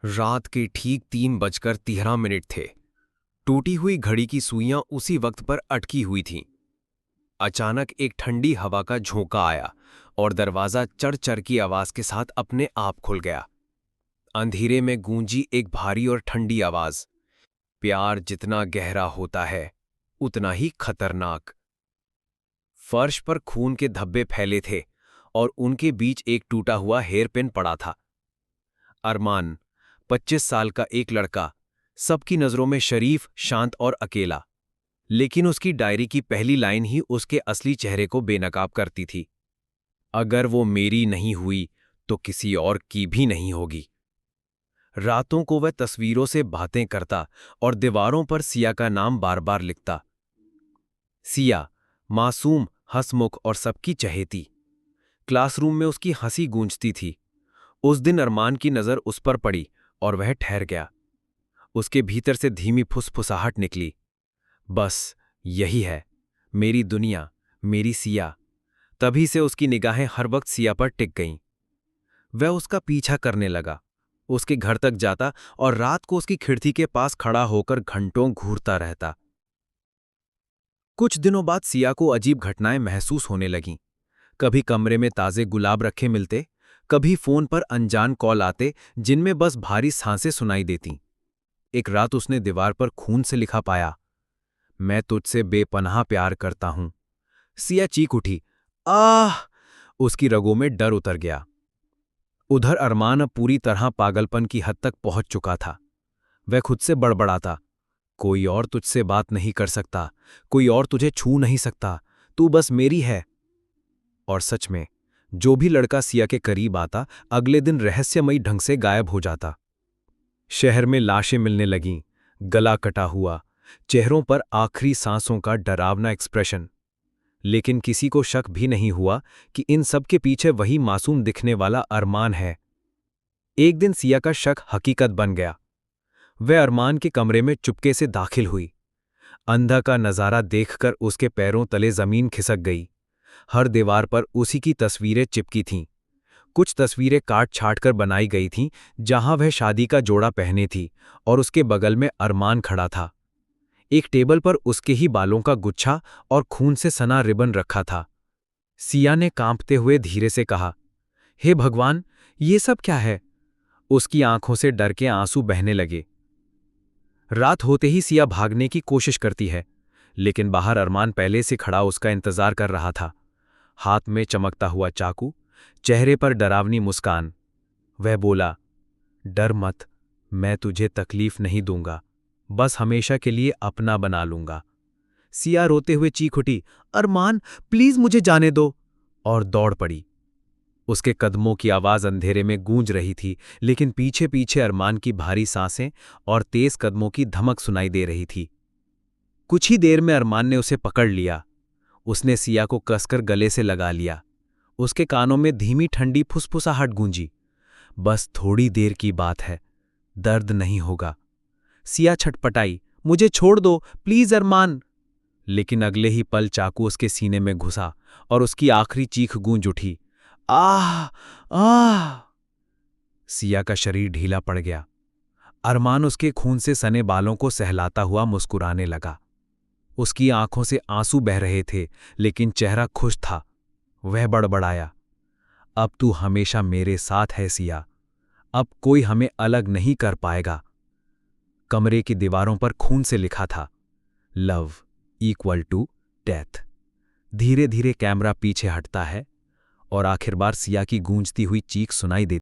रात के ठीक 3:13 थे। टूटी हुई घड़ी की सुइयां उसी वक्त पर अटकी हुई थीं। अचानक एक ठंडी हवा का झोंका आया और दरवाजा चढ़ की आवाज के साथ अपने आप खुल गया। अंधेरे में गूंजी एक भारी और ठंडी आवाज। प्यार जितना गहरा होता है उतना ही खतरनाक। फर्श पर खून के धब्बे फैले थे और उनके बीच एक टूटा हुआ हेयरपिन पड़ा था। अरमान, 25 साल का एक लड़का, सबकी नजरों में शरीफ, शांत और अकेला। लेकिन उसकी डायरी की पहली लाइन ही उसके असली चेहरे को बेनकाब करती थी। अगर वो मेरी नहीं हुई तो किसी और की भी नहीं होगी। रातों को वह तस्वीरों से बातें करता और दीवारों पर सिया का नाम बार बार लिखता। सिया, मासूम, हंसमुख और सबकी चहेती। क्लासरूम में उसकी हंसी गूंजती थी। उस दिन अरमान की नजर उस पर पड़ी और वह ठहर गया। उसके भीतर से धीमी फुसफुसाहट निकली। बस यही है मेरी दुनिया, मेरी सिया। तभी से उसकी निगाहें हर वक्त सिया पर टिक गईं। वह उसका पीछा करने लगा, उसके घर तक जाता और रात को उसकी खिड़की के पास खड़ा होकर घंटों घूरता रहता। कुछ दिनों बाद सिया को अजीब घटनाएं महसूस होने लगीं। कभी कमरे में ताजे गुलाब रखे मिलते, कभी फोन पर अनजान कॉल आते जिनमें बस भारी सांसें सुनाई देतीं। एक रात उसने दीवार पर खून से लिखा पाया, मैं तुझसे बेपनाह प्यार करता हूं। सिया चीख उठी, आह! उसकी रगों में डर उतर गया। उधर अरमान अब पूरी तरह पागलपन की हद तक पहुंच चुका था। वह खुद से बड़बड़ाता, कोई और तुझसे बात नहीं कर सकता, कोई और तुझे छू नहीं सकता, तू बस मेरी है। और सच में, जो भी लड़का सिया के करीब आता, अगले दिन रहस्यमयी ढंग से गायब हो जाता। शहर में लाशें मिलने लगीं, गला कटा हुआ, चेहरों पर आखिरी सांसों का डरावना एक्सप्रेशन। लेकिन किसी को शक भी नहीं हुआ कि इन सब के पीछे वही मासूम दिखने वाला अरमान है। एक दिन सिया का शक हकीकत बन गया। वह अरमान के कमरे में चुपके से दाखिल हुई। अंधा का नजारा देखकर उसके पैरों तले जमीन खिसक गई। हर दीवार पर उसी की तस्वीरें चिपकी थीं। कुछ तस्वीरें काट छाट कर बनाई गई थीं, जहां वह शादी का जोड़ा पहने थी और उसके बगल में अरमान खड़ा था। एक टेबल पर उसके ही बालों का गुच्छा और खून से सना रिबन रखा था। सिया ने कांपते हुए धीरे से कहा, हे भगवान, ये सब क्या है? उसकी आंखों से डर के आंसू बहने लगे। रात होते ही सिया भागने की कोशिश करती है, लेकिन बाहर अरमान पहले से खड़ा उसका इंतजार कर रहा था। हाथ में चमकता हुआ चाकू, चेहरे पर डरावनी मुस्कान। वह बोला, डर मत, मैं तुझे तकलीफ नहीं दूंगा, बस हमेशा के लिए अपना बना लूंगा। सिया रोते हुए चीख उठी, अरमान, प्लीज मुझे जाने दो, और दौड़ पड़ी। उसके कदमों की आवाज अंधेरे में गूंज रही थी, लेकिन पीछे पीछे अरमान की भारी सांसें और तेज कदमों की धमक सुनाई दे रही थी। कुछ ही देर में अरमान ने उसे पकड़ लिया। उसने सिया को कसकर गले से लगा लिया। उसके कानों में धीमी ठंडी फुसफुसाहट गूंजी, बस थोड़ी देर की बात है, दर्द नहीं होगा। सिया छटपटाई, मुझे छोड़ दो प्लीज अरमान। लेकिन अगले ही पल चाकू उसके सीने में घुसा और उसकी आखिरी चीख गूंज उठी, आह! आह! सिया का शरीर ढीला पड़ गया। अरमान उसके खून से सने बालों को सहलाता हुआ मुस्कुराने लगा। उसकी आंखों से आंसू बह रहे थे, लेकिन चेहरा खुश था। वह बड़बड़ाया, अब तू हमेशा मेरे साथ है सिया, अब कोई हमें अलग नहीं कर पाएगा। कमरे की दीवारों पर खून से लिखा था, लव इक्वल टू डेथ। धीरे धीरे कैमरा पीछे हटता है और आखिर बार सिया की गूंजती हुई चीख सुनाई देती